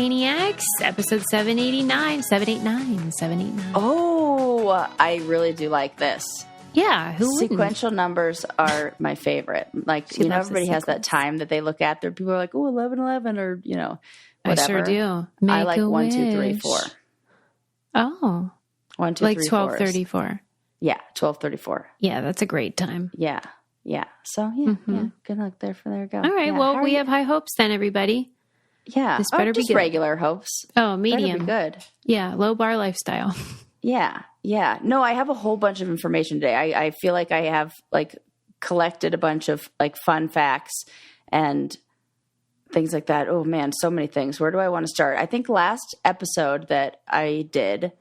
Maniacs, episode 789. Oh, I really do like this. Yeah, who wouldn't? Sequential numbers are my favorite. Like, She loves everybody the has that time that they look at. There, people are like, oh, 11, or, whatever. I sure do. I like 1, 2, 3, 4. Oh. 1, 2, like 3, 12:34. Yeah, 12:34. Yeah, that's a great time. Yeah. So, yeah, good luck there. There you go. All right, well, we have high hopes then, everybody. Yeah. This better be just good. regular hopes. Oh, medium. Better be good. Yeah, low bar lifestyle. Yeah. No, I have a whole bunch of information today. I feel like I have collected a bunch of fun facts and things like that. Oh man, so many things. Where do I want to start? I think last episode that I did,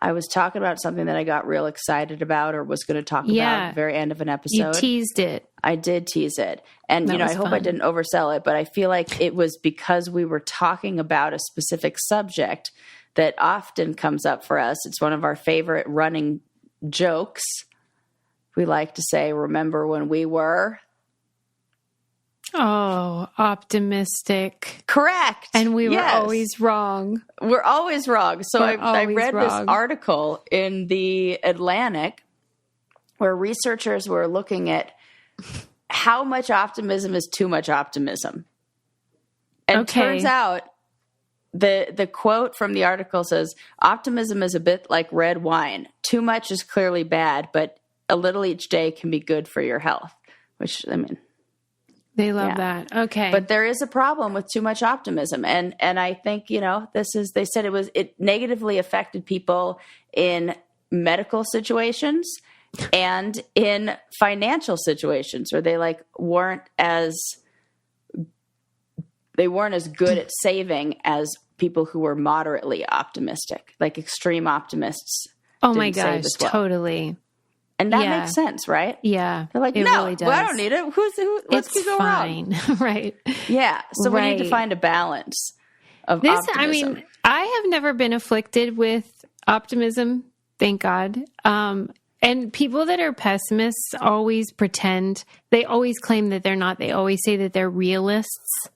I was talking about something that I got real excited about or was going to talk about at the very end of an episode. You teased it. I did tease it. And, I hope fun. I didn't oversell it, but I feel like it was because we were talking about a specific subject that often comes up for us. It's one of our favorite running jokes. We like to say, remember when we were... Oh, optimistic. Correct. And we were always wrong. We're always wrong. So I read this article in the Atlantic where researchers were looking at how much optimism is too much optimism. And turns out the quote from the article says, optimism is a bit like red wine. Too much is clearly bad, but a little each day can be good for your health, which, they love that. Okay. But there is a problem with too much optimism. And I think, they said it negatively affected people in medical situations and in financial situations where they weren't as good at saving as people who were moderately optimistic, like extreme optimists. Oh my gosh, totally. And that makes sense, right? Yeah. They're like, it no, really does. Well, I don't need it. Let's go fine. Right. Yeah. So we need to find a balance of optimism. I have never been afflicted with optimism, thank God. And people that are pessimists always pretend, they always claim that they're not. They always say that they're realists.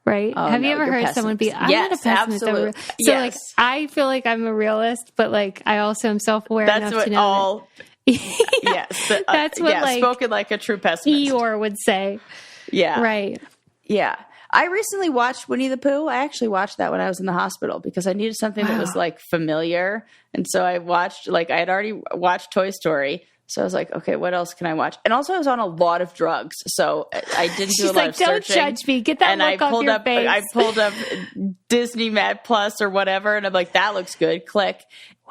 Right? Oh, have you ever heard someone be, I'm not a pessimist. Absolutely. So I feel like I'm a realist, but I also am self-aware enough to know yes. That's what spoken like a true pessimist. Eeyore would say. Yeah. Right. Yeah. I recently watched Winnie the Pooh. I actually watched that when I was in the hospital because I needed something that was familiar. And so I watched, I had already watched Toy Story. So I was like, okay, what else can I watch? And also I was on a lot of drugs. So I didn't do a lot of searching. She's like, don't judge me. Get that look off your face. I pulled up Disney Mad Plus or whatever. And I'm like, that looks good. Click.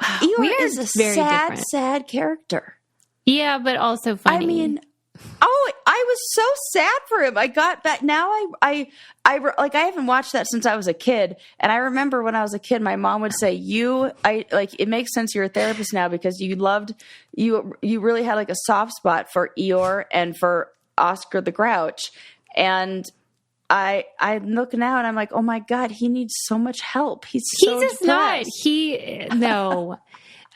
Wow. Eeyore is a sad character. Yeah, but also funny. I was so sad for him. I got that. Now I haven't watched that since I was a kid. And I remember when I was a kid, my mom would say, it makes sense you're a therapist now because you really had a soft spot for Eeyore and for Oscar the Grouch. And I'm looking now and I'm like, oh my God, he needs so much help. He does not. No.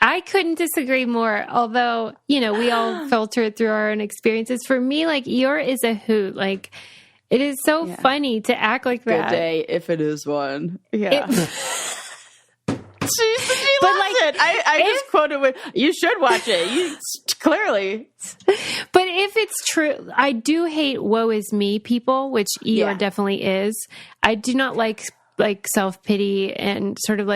I couldn't disagree more, although, we all filter it through our own experiences. For me, Eeyore is a hoot. It is so funny to act like that. Good day, if it is one. Yeah. She loves it. I just quoted with, you should watch it. Clearly. But if it's true, I do hate woe is me people, which Eeyore definitely is. I do not like self-pity and sort of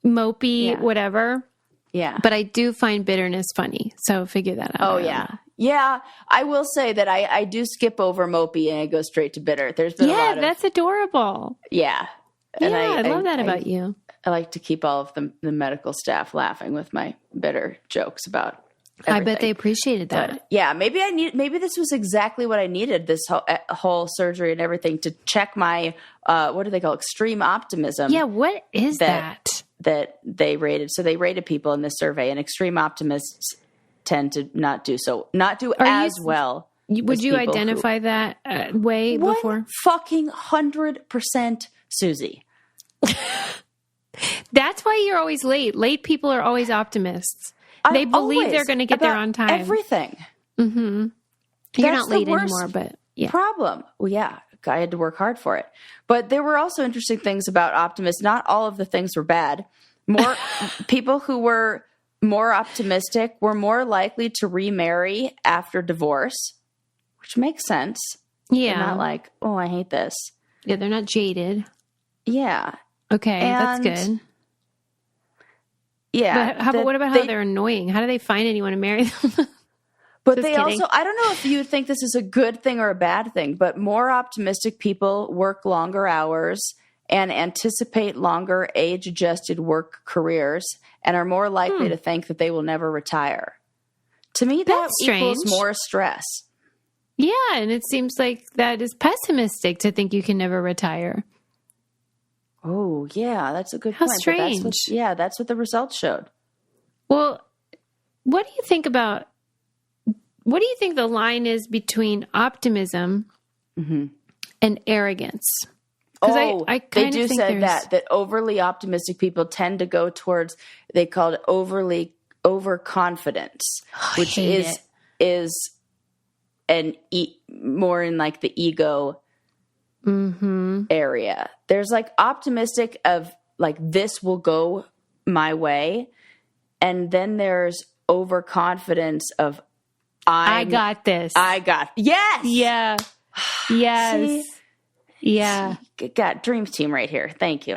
mopey, whatever. Yeah. But I do find bitterness funny. So figure that out. Oh, yeah. Yeah. I will say that I do skip over mopey and I go straight to bitter. There's been a lot of... that's adorable. Yeah. And I love that about you. I like to keep all of the medical staff laughing with my bitter jokes about everything. I bet they appreciated that. But, yeah. Maybe this was exactly what I needed, this whole surgery and everything, to check my, what do they call it? Extreme optimism. Yeah. What is that? That they rated. So they rated people in this survey, and extreme optimists tend to not do as well. Would you identify that way before? Fucking 100% Susie. That's why you're always late. Late people are always optimists. They believe they're going to get there on time. Everything. Mm-hmm. You're not late anymore, but problem. Well, yeah. I had to work hard for it. But there were also interesting things about optimists. Not all of the things were bad. More people who were more optimistic were more likely to remarry after divorce, which makes sense. Yeah. They're not like, oh, I hate this. Yeah, they're not jaded. Yeah. Okay, that's good. Yeah. But what about how they're annoying? How do they find anyone to marry them? But they also, I don't know if you think this is a good thing or a bad thing, but more optimistic people work longer hours and anticipate longer age-adjusted work careers and are more likely to think that they will never retire. To me, that equals more stress. Yeah, and it seems like that is pessimistic to think you can never retire. Oh, yeah, that's a good point. How strange. That's what the results showed. Well, what do you think the line is between optimism and arrogance? They do say that overly optimistic people tend to go towards, they call it overconfidence, which is more in like the ego area. There's like optimistic of like, this will go my way. And then there's overconfidence of, I got this. Yes. Yeah. Yes. See? Yeah. Got dreams team right here. Thank you.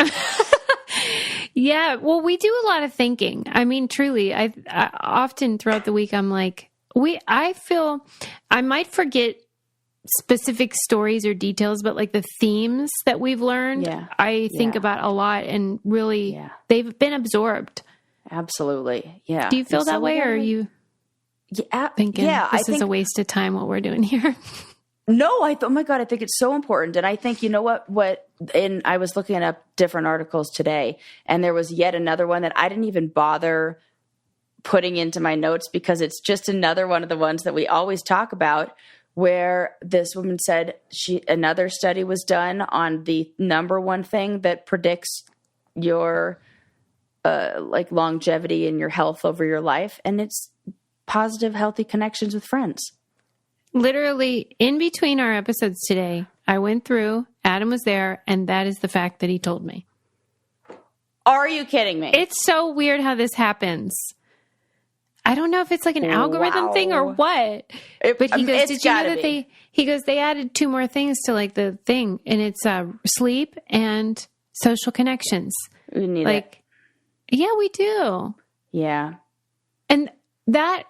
Yeah. Well, we do a lot of thinking. I mean, truly, I often throughout the week, I'm like, I feel I might forget specific stories or details, but like the themes that we've learned, I think about a lot, and really they've been absorbed. Absolutely. Yeah. Do you feel that way, or are you thinking this is a waste of time what we're doing here? No, oh my God, I think it's so important. And I think, you know I was looking up different articles today, and there was yet another one that I didn't even bother putting into my notes because it's just another one of the ones that we always talk about, where this woman said another study was done on the number one thing that predicts your like longevity and your health over your life. And it's positive, healthy connections with friends. Literally, in between our episodes today, I went through, Adam was there, and that is the fact that he told me. Are you kidding me? It's so weird how this happens. I don't know if it's like an algorithm thing or what. But he goes, did you know that they added 2 more things to like the thing, and it's sleep and social connections. We need it. Yeah, we do. Yeah. And that...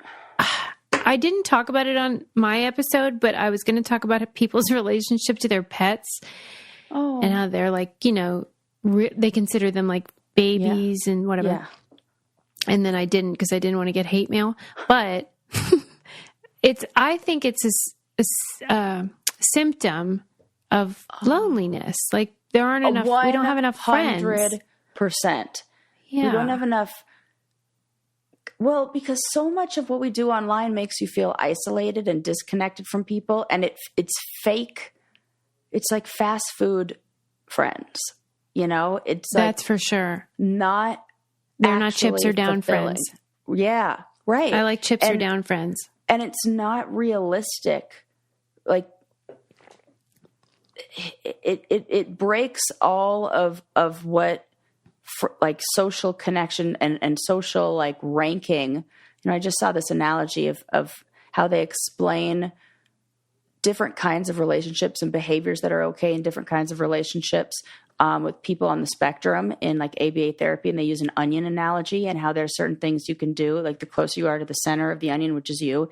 I didn't talk about it on my episode, but I was going to talk about people's relationship to their pets and how they're like, they consider them like babies and whatever. Yeah. And then I didn't, because I didn't want to get hate mail. But I think it's a symptom of loneliness. Like there aren't enough, we don't have enough friends. 100%. Yeah. We don't have enough. Well, because so much of what we do online makes you feel isolated and disconnected from people, and it's fake. It's like fast food friends, It's that's for sure. They're not chips or down friends. Yeah, right. I like chips or down friends, and it's not realistic. Like it breaks all of what. Like social connection and social like ranking. I just saw this analogy of how they explain different kinds of relationships and behaviors that are okay in different kinds of relationships with people on the spectrum in like ABA therapy. And they use an onion analogy and how there are certain things you can do. Like the closer you are to the center of the onion, which is you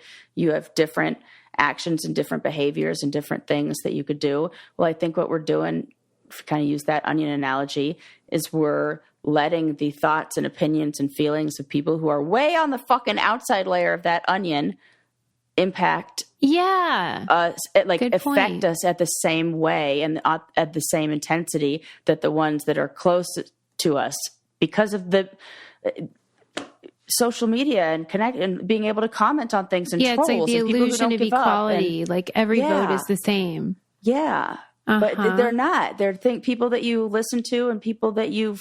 have different actions and different behaviors and different things that you could do. Well, I think what we're doing, if you kind of use that onion analogy, is we're letting the thoughts and opinions and feelings of people who are way on the fucking outside layer of that onion impact us, affect us at the same way and at the same intensity that the ones that are close to us, because of the social media and connect and being able to comment on things and trolls. It's like the illusion of equality. Like every vote is the same. Yeah. But they're not. They're people that you listen to and people that you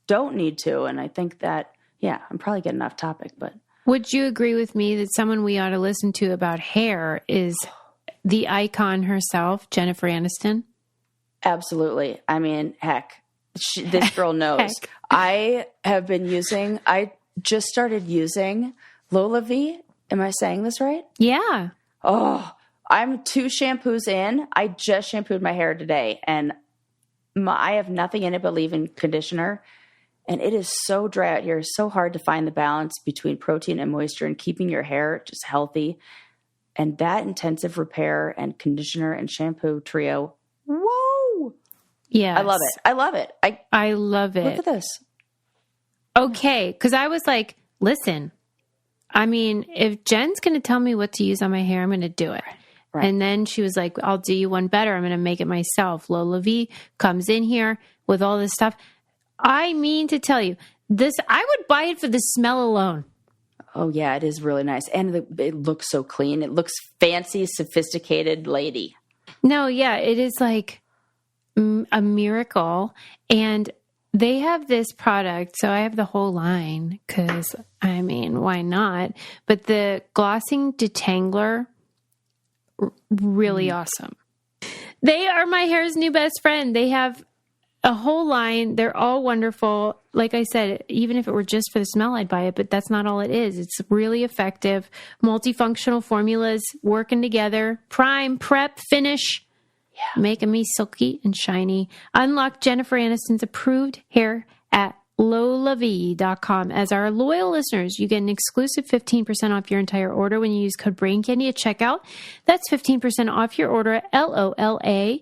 don't need to. And I think that, I'm probably getting off topic, but. Would you agree with me that someone we ought to listen to about hair is the icon herself, Jennifer Aniston? Absolutely. I mean, heck, this girl knows. I just started using Lola V. Am I saying this right? Yeah. Oh, I'm 2 shampoos in. I just shampooed my hair today, and I have nothing in it but leave-in conditioner. And it is so dry out here. It's so hard to find the balance between protein and moisture and keeping your hair just healthy. And that intensive repair and conditioner and shampoo trio, whoa. Yeah. I love it. I love it. I love it. Look at this. Okay. Because I was like, listen, I mean, if Jen's going to tell me what to use on my hair, I'm going to do it. Right. And then she was like, I'll do you one better. I'm going to make it myself. Lola V comes in here with all this stuff. I mean to tell you, I would buy it for the smell alone. Oh, yeah, it is really nice. And it looks so clean. It looks fancy, sophisticated lady. No, yeah, it is like a miracle. And they have this product. So I have the whole line because, I mean, why not? But the glossing detangler, really awesome. They are my hair's new best friend. They have a whole line. They're all wonderful. Like I said, even if it were just for the smell, I'd buy it, but that's not all it is. It's really effective. Multifunctional formulas working together. Prime, prep, finish. Yeah. Making me silky and shiny. Unlock Jennifer Aniston's approved hair at lolav.com. As our loyal listeners, you get an exclusive 15% off your entire order when you use code BRAINCANDY at checkout. That's 15% off your order at LOLAVIE.com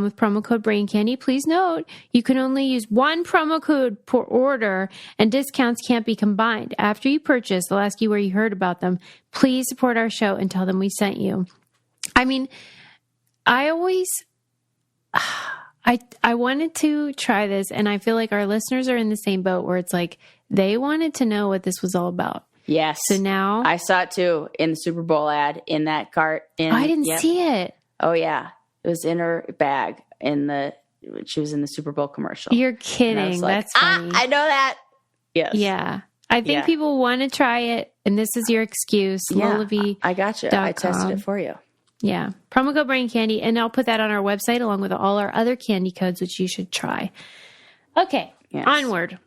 with promo code BRAINCANDY. Please note, you can only use one promo code per order and discounts can't be combined. After you purchase, they'll ask you where you heard about them. Please support our show and tell them we sent you. I mean, I wanted to try this, and I feel like our listeners are in the same boat where it's like they wanted to know what this was all about. Yes. So now I saw it too in the Super Bowl ad in that cart. I didn't see it. Oh yeah, it was in her bag she was in the Super Bowl commercial. You're kidding? Like, that's funny. I know that. Yes. Yeah. I think people want to try it, and this is your excuse. Yeah, I got you. I tested it for you. Yeah. Promo code Brain Candy, and I'll put that on our website along with all our other candy codes, which you should try. Okay. Yes. Onward.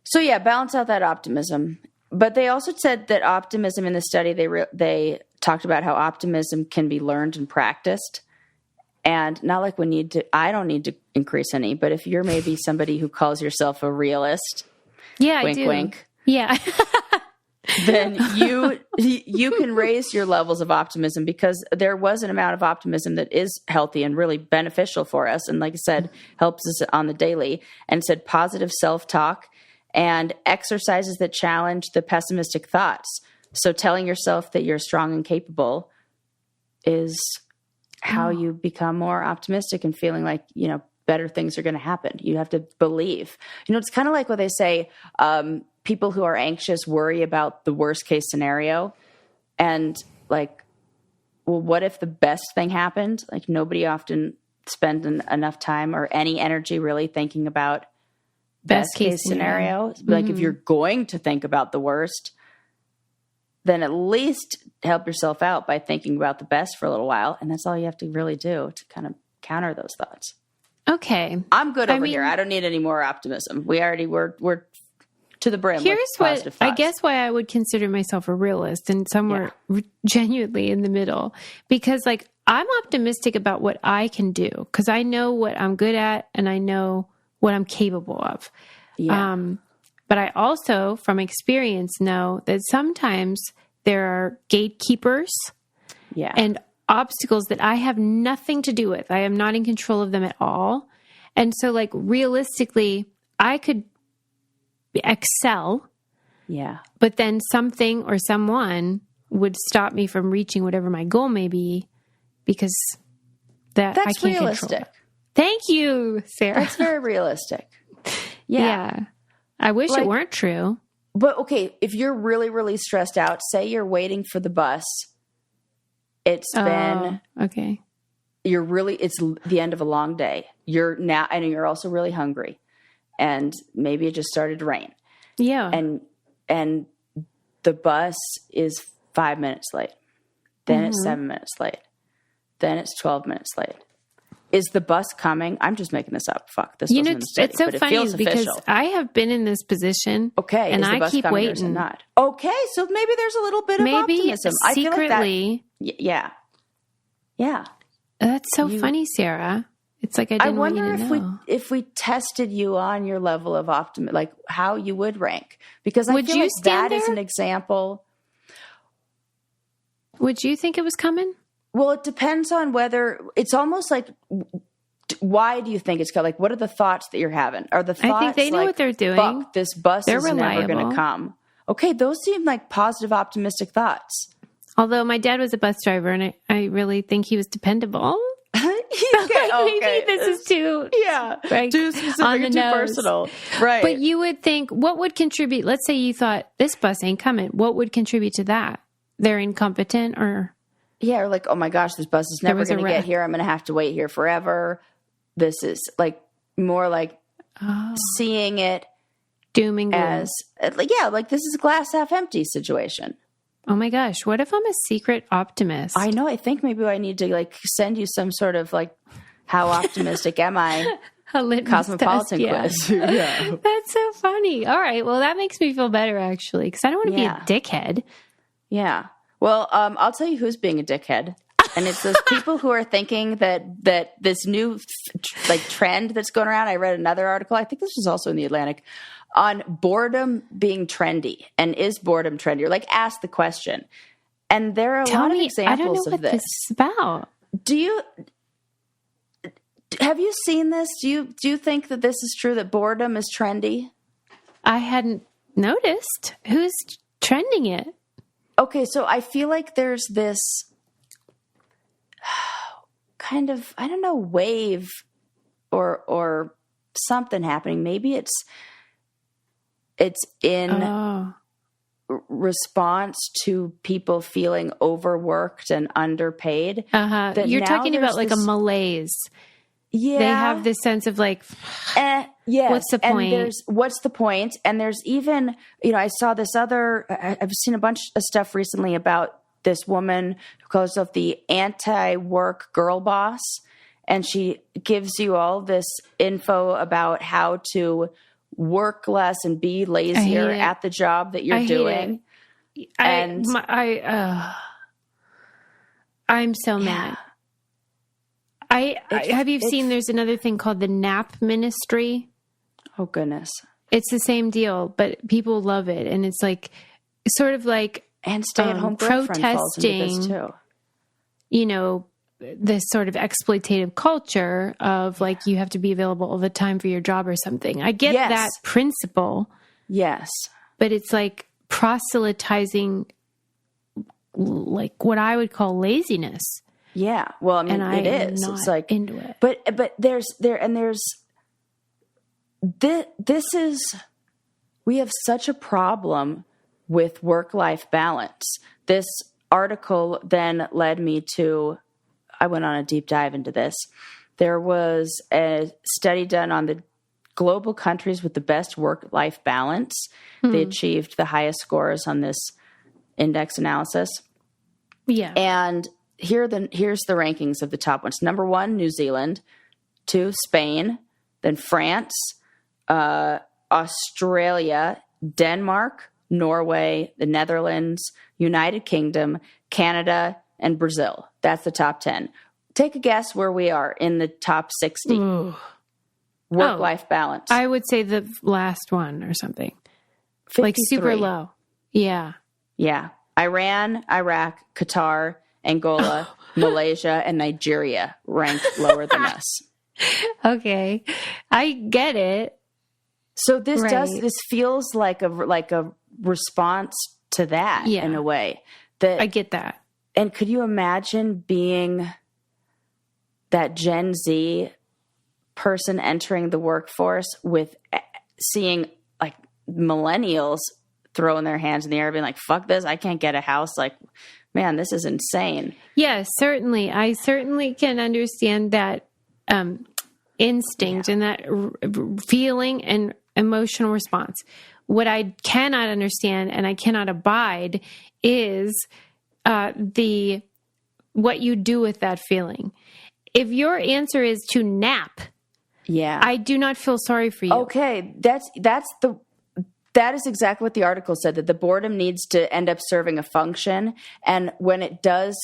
So yeah, balance out that optimism. But they also said that optimism in the study, they talked about how optimism can be learned and practiced. And not like I don't need to increase any, but if you're maybe somebody who calls yourself a realist, wink, I do. Wink. Yeah. Then you can raise your levels of optimism, because there was an amount of optimism that is healthy and really beneficial for us. And like I said, helps us on the daily. And it said positive self-talk and exercises that challenge the pessimistic thoughts. So telling yourself that you're strong and capable is how you become more optimistic and feeling like, better things are going to happen. You have to believe. It's kind of like what they say, people who are anxious worry about the worst case scenario. And like, well, what if the best thing happened? Like, nobody often spends enough time or any energy really thinking about best case scenario. Mm-hmm. Like, if you're going to think about the worst, then at least help yourself out by thinking about the best for a little while. And that's all you have to really do to kind of counter those thoughts. Okay. I'm good over here. I don't need any more optimism. We're to the brim. Here's what I guess why I would consider myself a realist and somewhere genuinely in the middle, because like I'm optimistic about what I can do because I know what I'm good at and I know what I'm capable of. Yeah. But I also, from experience, know that sometimes there are gatekeepers and obstacles that I have nothing to do with. I am not in control of them at all. And so like realistically, I could excel. Yeah. But then something or someone would stop me from reaching whatever my goal may be because that's I can't realistic. Control it. Thank you, Sarah. That's very realistic. Yeah. I wish it weren't true. But okay, if you're really, really stressed out, say you're waiting for the bus. It's been okay. It's the end of a long day. You're now, and you're also really hungry, and maybe it just started to rain. Yeah, and the bus is 5 minutes late. Then it's 7 minutes late. Then it's 12 minutes late. is the bus coming? I'm just making this up. Fuck, this wasn't in the study, it's so but funny it feels because official. I have been in this position. Okay, and is the I bus keep coming waiting. Or is it not? Okay, so maybe there's a little bit of optimism. Secretly, I feel like that, yeah. That's so funny, Sarah. It's like I didn't want you to know. If we tested you on your level of optimism, like how you would rank, because I feel like that is an example. Would you think it was coming? Well, it depends on whether it's almost like, why do you think it's coming? Like, what are the thoughts that you're having? Are the thoughts I think they know what they're doing. Fuck, this bus They're is reliable. never going to come. Okay, those seem like positive, optimistic thoughts. Although my dad was a bus driver, and I really think he was dependable. Maybe this is too too specific, too personal, right? But you would think, what would contribute? Let's say you thought this bus ain't coming. What would contribute to that? They're incompetent, or or like, oh my gosh, this bus is never going to get here. I'm going to have to wait here forever. This is like more like seeing it doom and gloom as like this is a glass half empty situation. Oh my gosh, what if I'm a secret optimist? I know. I think maybe I need to like send you some sort of like, how optimistic am I? A litmus cosmopolitan test, quiz. Yeah. That's so funny. All right. Well, that makes me feel better actually, because I don't want to be a dickhead. Yeah. Well, I'll tell you who's being a dickhead. And it's those people who are thinking that this new like trend that's going around. I read another article. I think this was also in the Atlantic, on boredom being trendy. And is boredom trendy? Or like, ask the question. And there are a lot of examples of this. I don't know what this is about. Have you seen this? Do you think that this is true, that boredom is trendy? I hadn't noticed. Who's trending it? Okay, so I feel like there's this kind of, I don't know, wave or something happening. Maybe it's in response to people feeling overworked and underpaid. You're talking about like a malaise. Yeah. They have this sense of like, yes. What's the point? And what's the point? And there's even, I saw this I've seen a bunch of stuff recently about this woman who calls herself the anti-work girl boss. And she gives you all this info about how to work less and be lazier at the job that you're doing. I'm so mad. Have you seen there's another thing called the nap ministry? Oh, goodness. It's the same deal, but people love it. And it's like, sort of like, and stay-at-home protesting, this sort of exploitative culture of like, you have to be available all the time for your job or something. I get that principle. Yes. But it's like proselytizing, like what I would call laziness. Yeah. Well, I mean, it is. It's like into it. But we have such a problem with work-life balance. This article then led me to, I went on a deep dive into this. There was a study done on the global countries with the best work-life balance. They achieved the highest scores on this index analysis. Yeah. And here's the rankings of the top ones. Number 1, New Zealand. 2, Spain. Then France, Australia, Denmark, Norway, the Netherlands, United Kingdom, Canada, and Brazil. That's the top 10. Take a guess where we are in the top 60. Work-life balance. I would say the last one or something. 53. Like super low. Yeah. Yeah. Iran, Iraq, Qatar, Angola, Malaysia, and Nigeria rank lower than us. Okay. I get it. So this feels like a response to that in a way. That I get that. And could you imagine being that Gen Z person entering the workforce with seeing like millennials throwing their hands in the air being like, fuck this, I can't get a house. Like, man, this is insane. Yes, certainly. I certainly can understand that instinct and that feeling and emotional response. What I cannot understand and I cannot abide is what you do with that feeling. if your answer is to nap, I do not feel sorry for you. Okay, that is exactly what the article said, that the boredom needs to end up serving a function. And when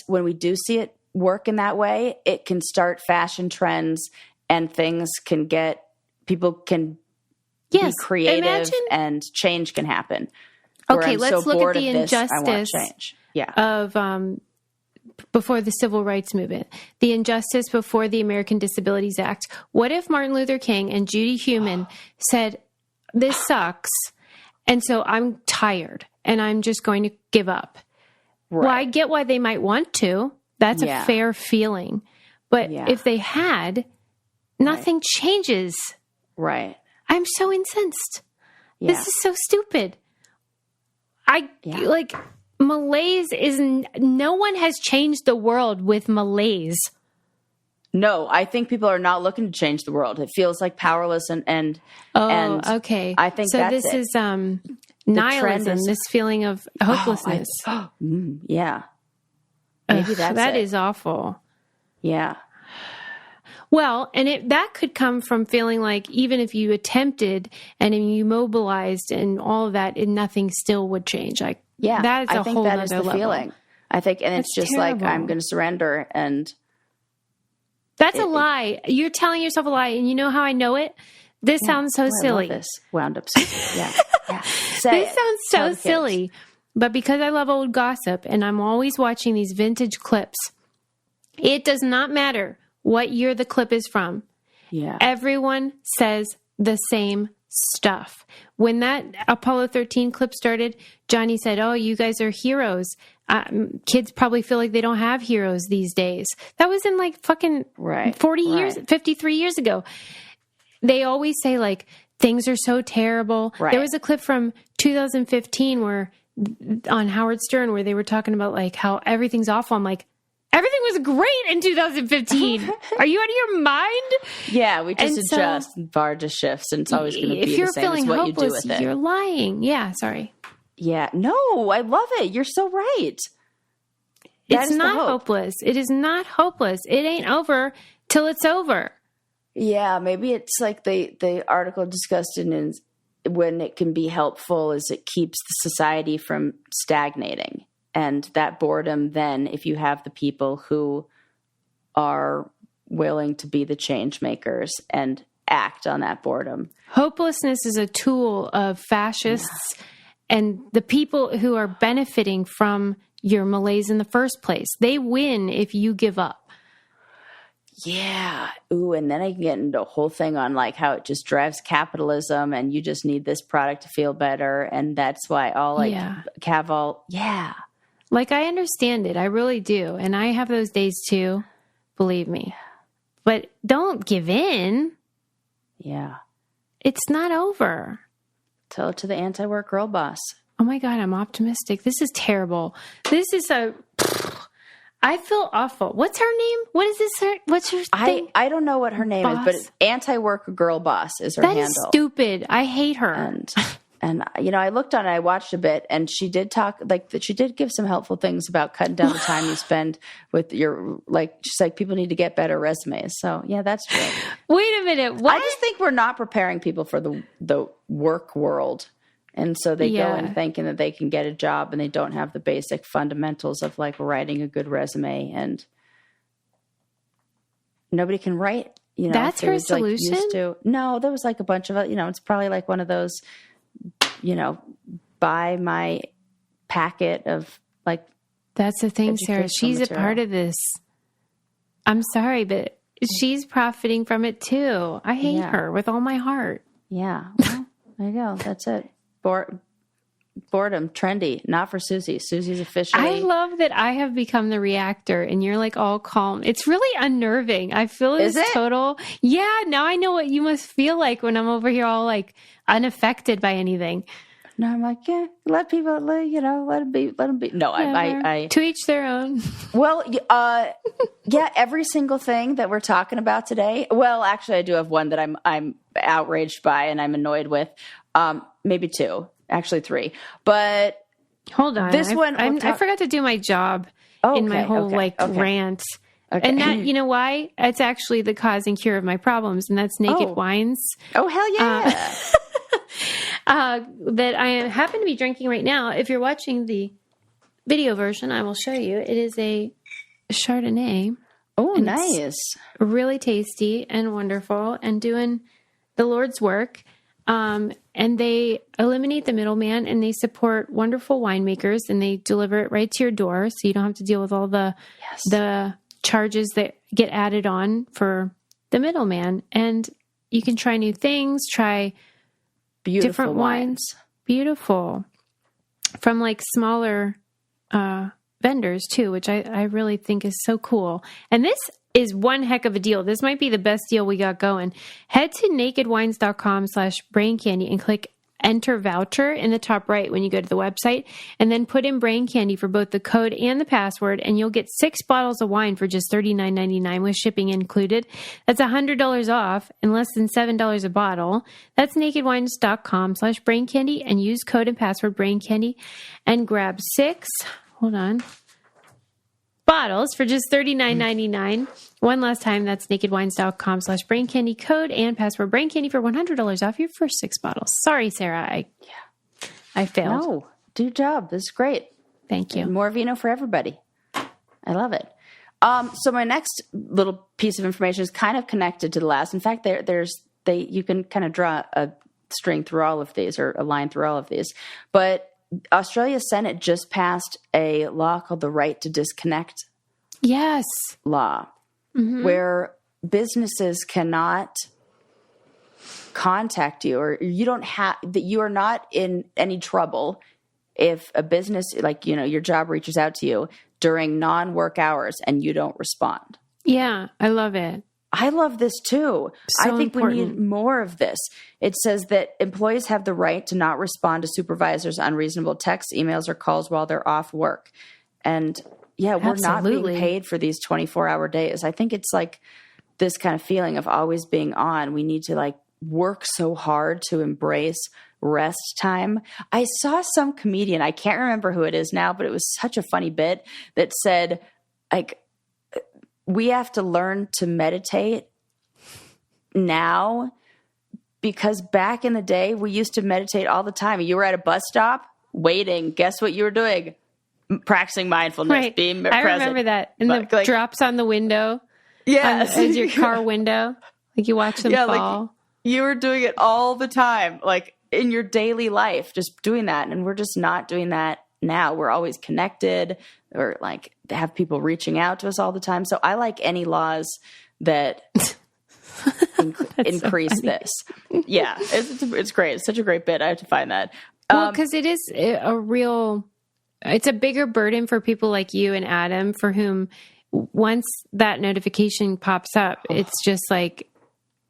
we do see it work in that way, it can start fashion trends and people can be creative and change can happen. Okay, let's look at the injustice of before the Civil Rights Movement, the injustice before the American Disabilities Act. What if Martin Luther King and Judy Heumann said, this sucks, and so I'm tired, and I'm just going to give up? Right. Well, I get why they might want to. That's a fair feeling. But if they had, nothing changes. Right. I'm so incensed. Yeah. This is so stupid. Malaise no one has changed the world with malaise. No, I think people are not looking to change the world. It feels like powerless and okay. I think so. That's this is nihilism. This feeling of hopelessness. Yeah, maybe that is awful. Yeah. Well, and that could come from feeling like even if you attempted and you mobilized and all of that, nothing still would change. Like, that's a whole other level. Feeling. I think, and it's just terrible. Like, I'm going to surrender, and that's a lie. You're telling yourself a lie, and you know how I know it? This sounds so silly. I love this wound up. Yeah. This sounds so silly, but because I love old gossip and I'm always watching these vintage clips, it does not matter what year the clip is from. Yeah. Everyone says the same stuff. When that Apollo 13 clip started, Johnny said, "Oh, you guys are heroes. Kids probably feel like they don't have heroes these days." That was in like fucking 40 years, 53 years ago. They always say like, things are so terrible. Right. There was a clip from 2015 where on Howard Stern where they were talking about like how everything's awful. I'm like, everything was great in 2015. Are you out of your mind? Yeah, we just adjust. Bar just shifts, and it's always going to be the same as what you do with it. You're lying. Yeah, sorry. Yeah, no, I love it. You're so right. It's not hopeless. It is not hopeless. It ain't over till it's over. Yeah, maybe it's like the article discussed in when it can be helpful is it keeps the society from stagnating. And that boredom, then, if you have the people who are willing to be the change makers and act on that boredom. Hopelessness is a tool of fascists and the people who are benefiting from your malaise in the first place. They win if you give up. Yeah. Ooh, and then I can get into a whole thing on like how it just drives capitalism and you just need this product to feel better. And that's why Like, I understand it. I really do. And I have those days too, believe me. But don't give in. Yeah. It's not over. Tell it to the anti-work girl boss. Oh my God, I'm optimistic. This is terrible. This is I feel awful. What's her name? What is this? What's her thing? I don't know what her name is, but it's anti-work girl boss is her handle. That is stupid. I hate her. And I looked on it, I watched a bit, and she did talk, she did give some helpful things about cutting down the time you spend with your, she's like, people need to get better resumes. So, yeah, that's true. Wait a minute. What? I just think we're not preparing people for the work world. And so they go in thinking that they can get a job and they don't have the basic fundamentals of writing a good resume, and nobody can write, That's her solution? Used to. No, there was a bunch of, it's probably one of those, buy my packet of That's the thing, Sarah. She's material. A part of this. I'm sorry, but she's profiting from it too. I hate her with all my heart. Yeah. Well, there you go. That's it. Boredom, trendy, not for Susie. Susie's officially. I love that I have become the reactor and you're all calm. It's really unnerving. I feel this total. Yeah, now I know what you must feel like when I'm over here all unaffected by anything. No, I'm let people, let them be. No, I to each their own. Well, every single thing that we're talking about today. Well, actually, I do have one that I'm outraged by and I'm annoyed with. Maybe two, actually three. But hold on, I forgot to do my job in my whole rant. Okay. And that, you know why? It's actually the cause and cure of my problems, and that's naked wines. Oh, hell yeah. That I happen to be drinking right now. If you're watching the video version, I will show you. It is a Chardonnay. Oh, nice. Really tasty and wonderful and doing the Lord's work. And they eliminate the middleman, and they support wonderful winemakers, and they deliver it right to your door. So you don't have to deal with all the charges that get added on for the middleman. And you can try new things, try beautiful different wines. Beautiful. From like smaller vendors too, which I really think is so cool. And this is one heck of a deal. This might be the best deal we got going. Head to nakedwines.com/brain candy and click enter voucher in the top right when you go to the website, and then put in brain candy for both the code and the password, and you'll get 6 bottles of wine for just $39.99 with shipping included. That's $100 off and less than $7 a bottle. That's nakedwines.com/brain candy, and use code and password brain candy and grab 6 bottles for just $39.99. One last time, that's nakedwines.com/brain candy, code and password brain candy for $100 off your first 6 bottles. Sorry, Sarah. I failed. No, do your job. This is great. Thank you. And more vino for everybody. I love it. So my next little piece of information is kind of connected to the last. In fact, you can kind of draw a string through all of these, or a line through all of these. But Australia's Senate just passed a law called the Right to Disconnect law, where businesses cannot contact you, or you don't have that. You are not in any trouble if a business, like, your job reaches out to you during non-work hours and you don't respond. Yeah, I love it. I love this too. So I think important. We need more of this. It says that employees have the right to not respond to supervisors' unreasonable texts, emails, or calls while they're off work. And we're not being paid for these 24-hour days. I think it's like this kind of feeling of always being on. We need to work so hard to embrace rest time. I saw some comedian, I can't remember who it is now, but it was such a funny bit that said, we have to learn to meditate now, because back in the day, we used to meditate all the time. You were at a bus stop waiting. Guess what you were doing? Practicing mindfulness, right. being present. I remember that. And the drops on the window. Yes. As your car window. You watch them fall. You were doing it all the time, in your daily life, just doing that. And we're just not doing that now. We're always connected, or have people reaching out to us all the time. So I like any laws that increase this. Yeah, it's great. It's such a great bit. I have to find that. Well, because it is it's a bigger burden for people like you and Adam, for whom once that notification pops up, it's just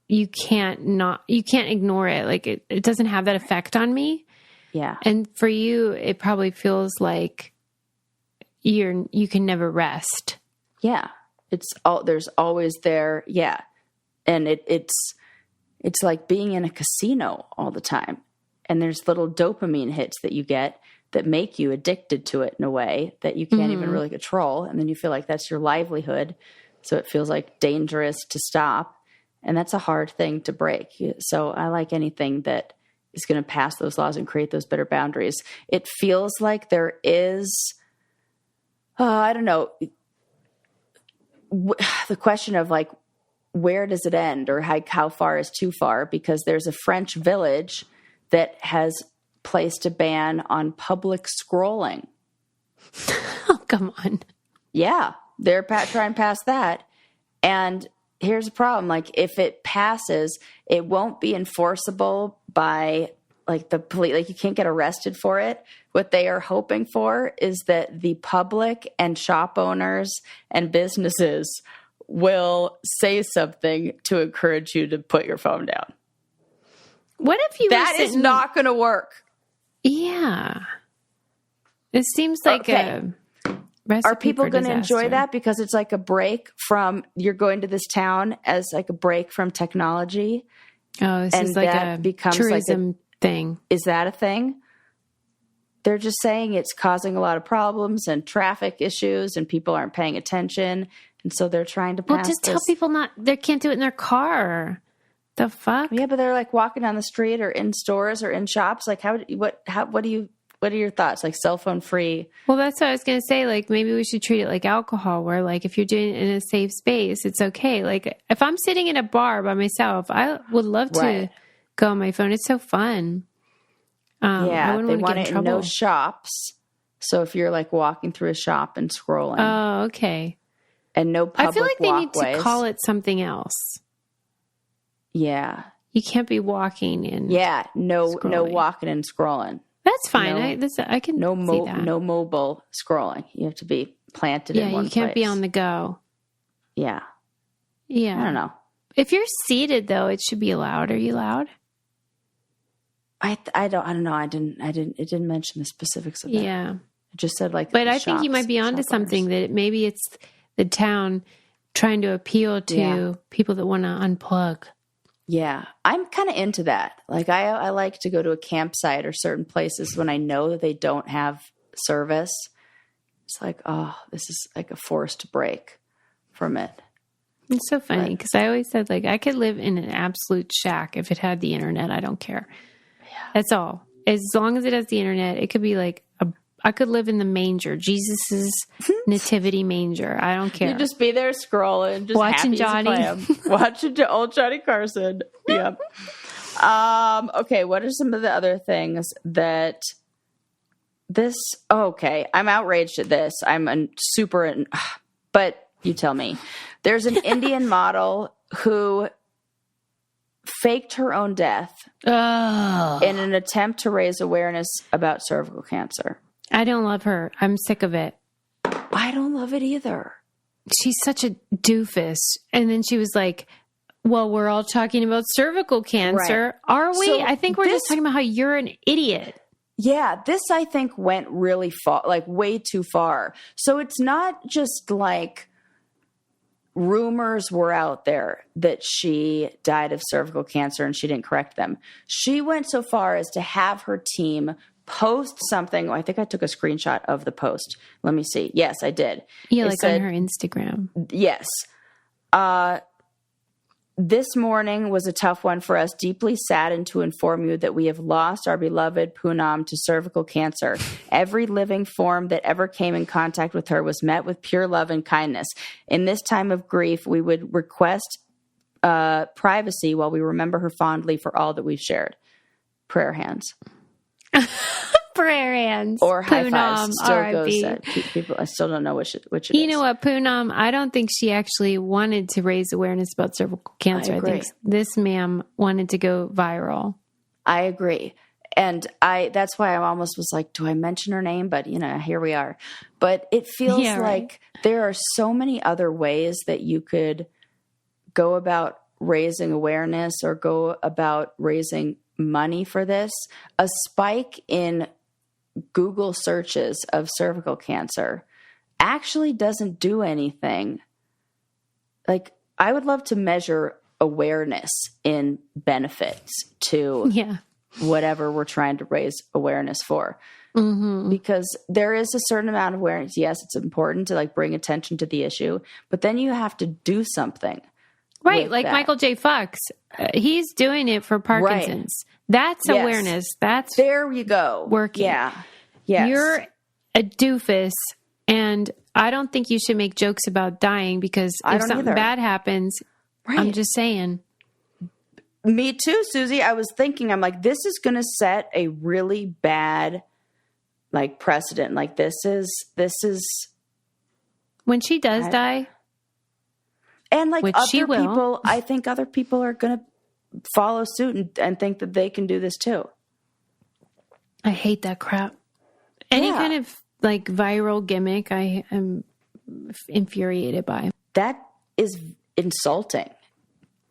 you can't ignore it. It doesn't have that effect on me. Yeah. And for you, it probably feels like you can never rest. Yeah. There's always there. Yeah. And it's like being in a casino all the time. And there's little dopamine hits that you get that make you addicted to it in a way that you can't even really control. And then you feel like that's your livelihood. So it feels dangerous to stop. And that's a hard thing to break. So I like anything that is going to pass those laws and create those better boundaries. It feels like there is, I don't know, the question of where does it end, or how far is too far? Because there's a French village that has placed a ban on public scrolling. Oh, come on. Yeah, they're trying to pass that. And here's the problem. If it passes, it won't be enforceable by the police. You can't get arrested for it. What they are hoping for is that the public and shop owners and businesses will say something to encourage you to put your phone down. What if you That is not going to work. Yeah. It seems like a recipe. Are people going to disaster. enjoy that because it's a break from, you're going to this town as a break from technology? Oh, this is a tourism thing. Is that a thing? They're just saying it's causing a lot of problems and traffic issues, and people aren't paying attention. And so they're trying to pass just tell people they can't do it in their car. The fuck? Yeah, but they're like walking down the street or in stores or in shops. Like what are your thoughts? Like cell phone free? Well, that's what I was going to say. Like maybe we should treat it like alcohol where like if you're doing it in a safe space, it's okay. Like if I'm sitting in a bar by myself, I would love to go on my phone. It's so fun. Yeah, they want it in no shops. So if you're like walking through a shop and scrolling. Oh, okay. And no public I feel like walkways. They need to call it something else. Yeah. You can't be walking and no walking and scrolling. That's fine. I can see that. No mobile scrolling. You have to be planted in one place. Yeah, you can't be on the go. Yeah. Yeah. I don't know. If you're seated though, it should be allowed. Are you allowed? I don't know. It didn't mention the specifics of that. Yeah. It just said like, but I think you might be onto something that maybe it's the town trying to appeal to people that want to unplug. Yeah. I'm kind of into that. Like I like to go to a campsite or certain places when I know that they don't have service. It's like, oh, this is like a forced break from it. It's so funny because I always said like I could live in an absolute shack if it had the internet. I don't care. That's all. As long as it has the internet, it could be like I could live in the manger, Jesus's nativity manger. I don't care. You just be there scrolling, just watching Johnny, watching old Johnny Carson. Yep. Okay. What are some of the other things that okay. I'm outraged at this. But you tell me. There's an Indian model who faked her own death in an attempt to raise awareness about cervical cancer. I don't love her. I'm sick of it. I don't love it either. She's such a doofus. And then she was like, well, we're all talking about cervical cancer. Right. Are we? So I think we're just talking about how you're an idiot. Yeah, this I think went really far, like way too far. So it's not just like rumors were out there that she died of cervical cancer and she didn't correct them. She went so far as to have her team post something. I think I took a screenshot of the post. Let me see. Yes, I did. Yeah, like on her Instagram. Yes. This morning was a tough one for us. Deeply saddened to inform you that we have lost our beloved Poonam to cervical cancer. Every living form that ever came in contact with her was met with pure love and kindness. In this time of grief, we would request privacy while we remember her fondly for all that we've shared. Prayer hands. Prayer hands. Or high fives. Still goes that. People, I still don't know which it is. You know what, Poonam, I don't think she actually wanted to raise awareness about cervical cancer. I think this ma'am wanted to go viral. I agree. And that's why I almost was like, do I mention her name? But, here we are. But it feels like there are so many other ways that you could go about raising awareness or go about raising money for this. A spike in Google searches of cervical cancer actually doesn't do anything. Like, I would love to measure awareness in benefits to whatever we're trying to raise awareness for. Mm-hmm. Because there is a certain amount of awareness. Yes, it's important to like bring attention to the issue, but then you have to do something. Right, like that. Michael J. Fox, he's doing it for Parkinson's. Right. That's awareness. That's there you go. Working. Yeah. Yes. You're a doofus, and I don't think you should make jokes about dying because if something bad happens, I'm just saying. Me too, Susie. I was thinking, I'm like, this is going to set a really bad like precedent. Like this is when she does die. And like other people, I think other people are going to follow suit and think that they can do this too. I hate that crap. Any kind of like viral gimmick, I am infuriated by. That is insulting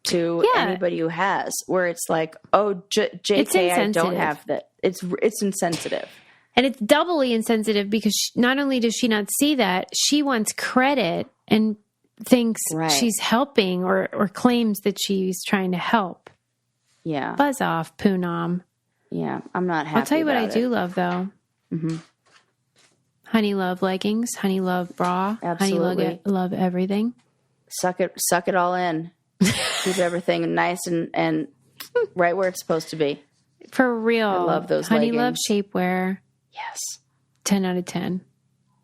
to anybody who has, where it's like, oh, JK, I don't have that. It's insensitive. And it's doubly insensitive because not only does she not see that, she wants credit and thinks she's helping or claims that she's trying to help. Yeah. Buzz off, Poonam. Yeah, I'm not happy. I'll tell you what I do love, though. Mm-hmm. Honey Love leggings, Honey Love bra, Absolutely. Honey Love everything. suck it all in. Keep everything nice and right where it's supposed to be. For real. I love those Honey leggings. Love shapewear. Yes. 10 out of 10.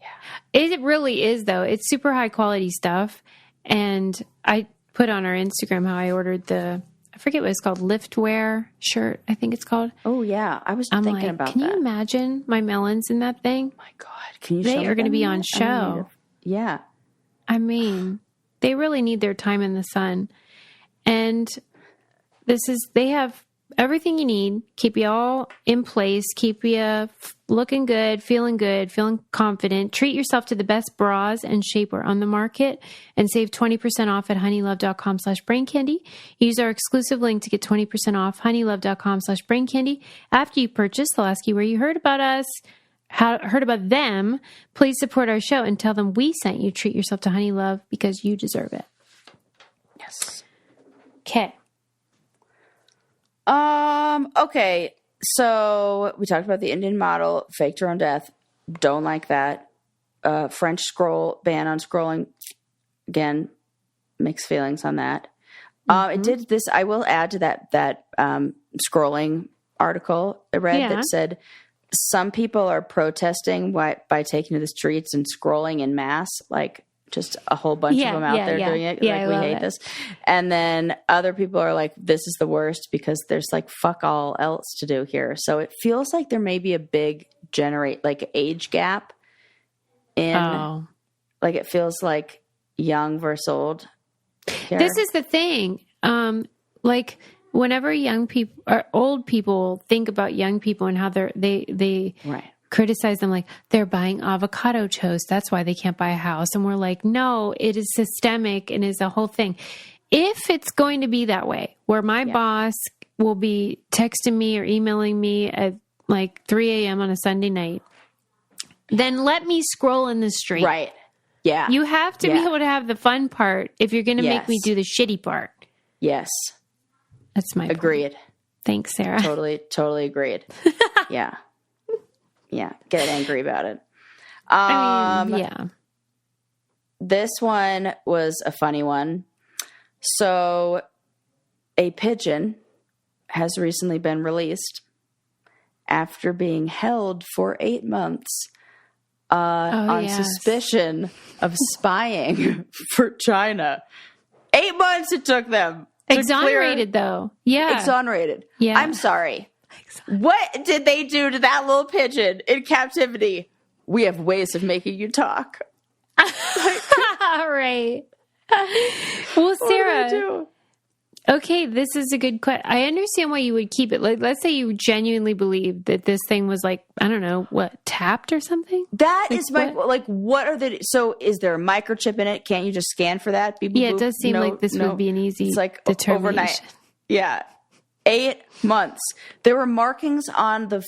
Yeah. It really is, though. It's super high quality stuff. And I put on our Instagram how I ordered I forget what it's called, liftwear shirt, I think it's called. Oh, yeah. I'm thinking about that. Can you imagine my melons in that thing? Oh my God. Can you They are going to be on show. Yeah. I mean, they really need their time in the sun. And they have everything you need, keep you all in place, keep you looking good, feeling confident. Treat yourself to the best bras and shapewear on the market and save 20% off at honeylove.com/braincandy. Use our exclusive link to get 20% off, honeylove.com/braincandy. After you purchase, they'll ask you where you heard about us, heard about them. Please support our show and tell them we sent you. Treat yourself to Honey Love because you deserve it. Yes. Okay. Okay. So we talked about the Indian model, faked her own death. Don't like that. French ban on scrolling. Again, mixed feelings on that. It did this. I will add to that scrolling article I read that said some people are protesting by taking to the streets and scrolling in mass, like just a whole bunch of them out there doing it. Yeah, like, we hate this. And then other people are like, this is the worst because there's like fuck all else to do here. So it feels like there may be a big age gap in, like it feels like young versus old here. This is the thing. Like whenever young people or old people think about young people and how they right. criticize them, like they're buying avocado toast, that's why they can't buy a house. And we're like, no, it is systemic and is a whole thing. If it's going to be that way, where my boss will be texting me or emailing me at like 3 a.m. on a Sunday night, then let me scroll in the street. Right. Yeah. You have to be able to have the fun part if you're going to make me do the shitty part. Yes. That's my agreed. Point. Thanks, Sarah. Totally agreed. Yeah. Yeah. Get angry about it. This one was a funny one. So a pigeon has recently been released after being held for 8 months on suspicion of spying for China. 8 months it took them. Exonerated, though. Yeah. Exonerated. Yeah. I'm sorry. What did they do to that little pigeon in captivity? We have ways of making you talk. All right. Well, Sarah. Okay, this is a good question. I understand why you would keep it. Like, let's say you genuinely believe that this thing was like, I don't know, tapped or something? That is what are the, so is there a microchip in it? Can't you just scan for that? Beep, it does seem like this would be an easy determination. Overnight. Yeah. 8 months. There were markings on the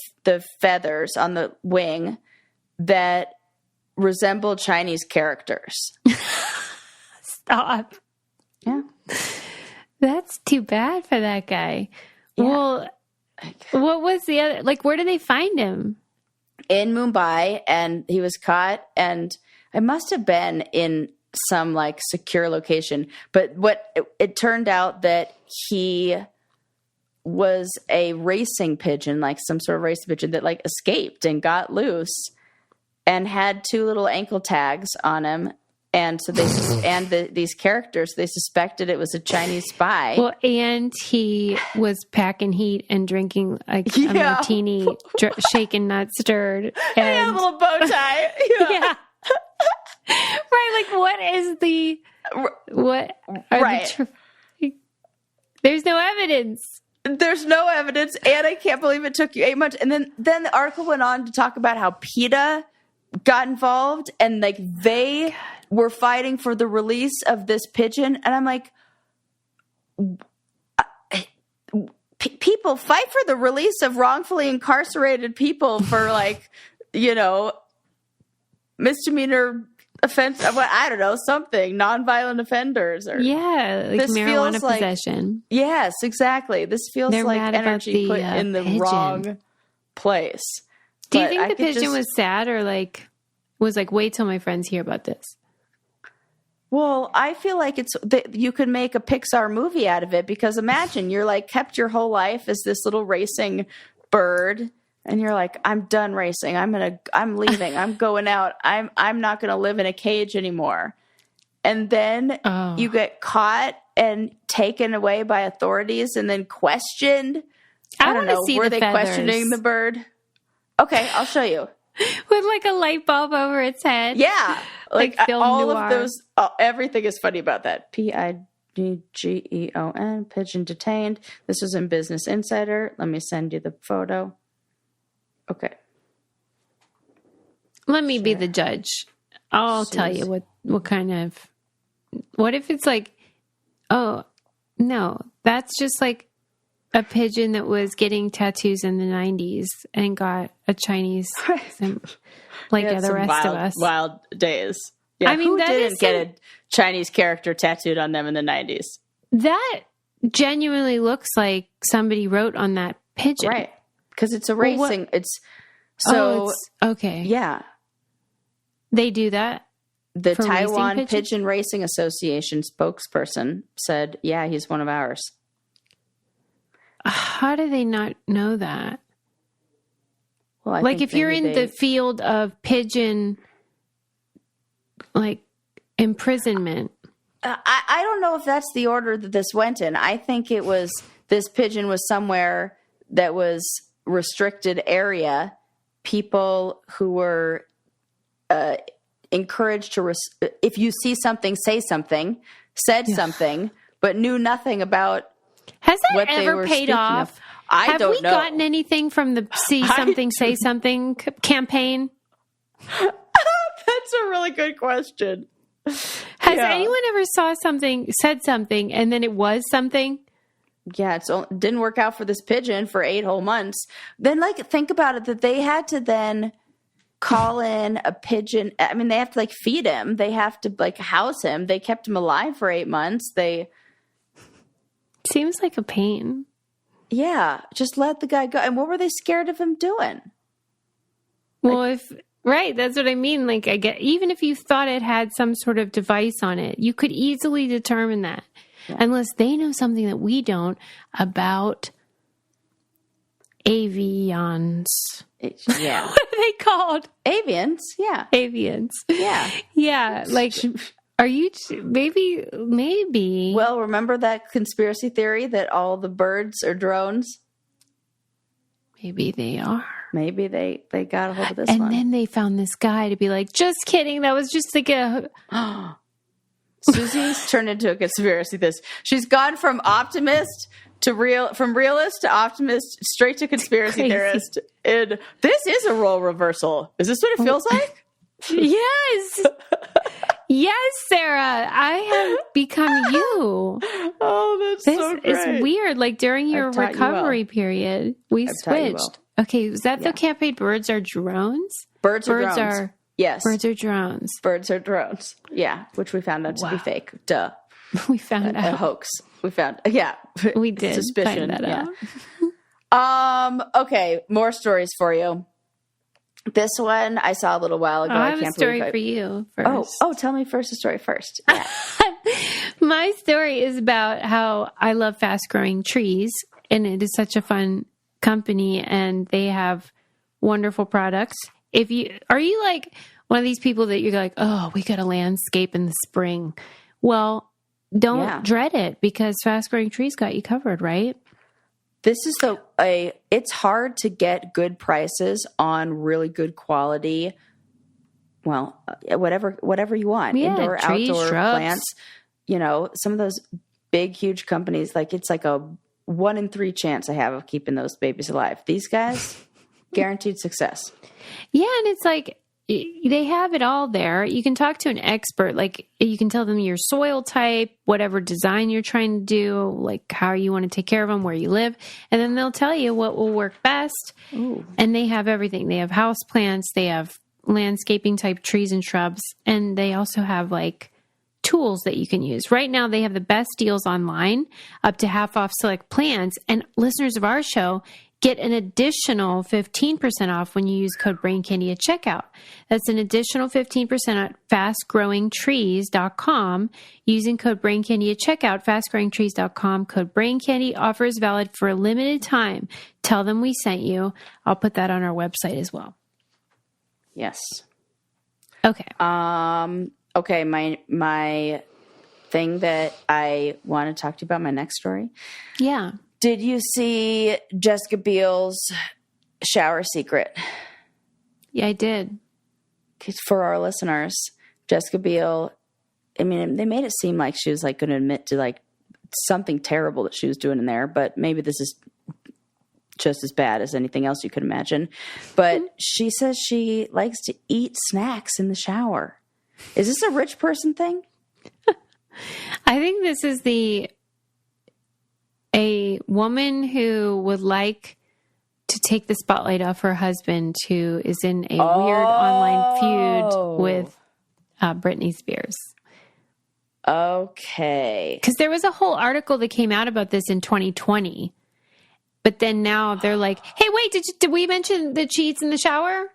feathers on the wing that resemble Chinese characters. Stop. Yeah. That's too bad for that guy. Yeah. Well, what was the other, where did they find him? In Mumbai, and he was caught, and it must have been in some secure location. But it turned out that he was a racing pigeon, some sort of racing pigeon that escaped and got loose and had 2 little ankle tags on him. And so these characters, they suspected it was a Chinese spy. Well, and he was packing heat and drinking a martini, shaken, not stirred. And a little bow tie. Yeah. Right. What is there's no evidence. There's no evidence. And I can't believe it took you 8 months. And then the article went on to talk about how PETA got involved and they were fighting for the release of this pigeon. And I'm like, people fight for the release of wrongfully incarcerated people for misdemeanor offense. I don't know, something, nonviolent offenders or marijuana possession. Yes, exactly. This feels like energy put in the pigeon. wrong place. Do you think the pigeon was sad or was wait till my friends hear about this? Well, I feel like you could make a Pixar movie out of it, because imagine you're like kept your whole life as this little racing bird, and you're like, I'm done racing. I'm leaving. I'm going out. I'm not going to live in a cage anymore. And then you get caught and taken away by authorities and then questioned. I don't know. Were they questioning the bird? Okay, I'll show you. With like a light bulb over its head. Yeah. Like all noir. Of those, everything is funny about that. Pigeon, Pigeon detained. This was in Business Insider. Let me send you the photo. Okay. Let me be the judge. I'll tell you what kind of, what if it's like, oh, no, that's just like a pigeon that was getting tattoos in the 90s and got a Chinese, like the rest of us. Wild days. Yeah, I mean, who didn't get a Chinese character tattooed on them in the 90s? That genuinely looks like somebody wrote on that pigeon. Right. Because it's a racing. Okay. Yeah. They do that? The Taiwan Pigeon Racing Association spokesperson said, yeah, he's one of ours. How do they not know that? Well, like if you're in the field of pigeon, like imprisonment. I don't know if that's the order that this went in. I think it was, this pigeon was somewhere that was restricted area. People who were encouraged to, if you see something, say something, said something, but knew nothing about. Has that ever paid off? I don't know. Have we gotten anything from the See Something, Say Something campaign? That's a really good question. Has anyone ever said something, and then it was something? Yeah, it didn't work out for this pigeon for 8 whole months. Then, like, think about it, that they had to then call in a pigeon. I mean, they have to, like, feed him. They have to, like, house him. They kept him alive for 8 months. Seems like a pain. Yeah, just let the guy go. And what were they scared of him doing? Well, right, that's what I mean. Like, I get, even if you thought it had some sort of device on it, you could easily determine that. Yeah. Unless they know something that we don't about avians. Yeah. What are they called? Avians, yeah. Avians. Yeah. Yeah, like... Are you maybe? Well, remember that conspiracy theory that all the birds are drones? Maybe they are. Maybe they got a hold of this one. And then they found this guy to be like, just kidding. That was just like a... Susie's turned into a conspiracy theorist. She's gone from optimist to from realist to optimist, straight to conspiracy theorist. And this is a role reversal. Is this what it feels like? Yes. Yes, Sarah, I have become you. Oh, that's so great. It's weird. Like during your recovery period, we switched. Okay, was that the campaign? Birds are drones? Birds are drones. Yes. Birds are drones. Birds are drones. Yeah, which we found out to be fake. Duh. We found out. A hoax. We found, we did suspicion. Find that out. Okay, more stories for you. This one I saw a little while ago. I have a story for you first. Oh, tell me first the story first. Yeah. My story is about how I love fast-growing trees, and it is such a fun company, and they have wonderful products. Are you like one of these people that you're like, oh, we got a landscape in the spring? Well, don't dread it, because fast-growing trees got you covered, right? This is it's hard to get good prices on really good quality. Well, whatever you want, indoor, trees, outdoor shrubs. Plants. You know, some of those big, huge companies, like it's like a 1 in 3 chance I have of keeping those babies alive. These guys, guaranteed success. Yeah, and it's like they have it all there. You can talk to an expert. Like you can tell them your soil type, whatever design you're trying to do, like how you want to take care of them, where you live. And then they'll tell you what will work best. Ooh. And they have everything. They have house plants. They have landscaping type trees and shrubs. And they also have like tools that you can use. Right now, they have the best deals online, up to half off select plants. And listeners of our show get an additional 15% off when you use code BRAINCANDY at checkout. That's an additional 15% at fastgrowingtrees.com using code BRAINCANDY at checkout, fastgrowingtrees.com, code BRAINCANDY. Offer is valid for a limited time. Tell them we sent you. I'll put that on our website as well. Yes. Okay. Okay, my thing that I want to talk to you about, my next story. Yeah. Did you see Jessica Biel's shower secret? Yeah, I did. For our listeners, Jessica Biel, I mean, they made it seem like she was like going to admit to like something terrible that she was doing in there, but maybe this is just as bad as anything else you could imagine. But she says she likes to eat snacks in the shower. Is this a rich person thing? I think this is a woman who would like to take the spotlight off her husband, who is in a weird online feud with Britney Spears. Okay. Because there was a whole article that came out about this in 2020. But then now they're like, hey, wait, did we mention that she eats in the shower?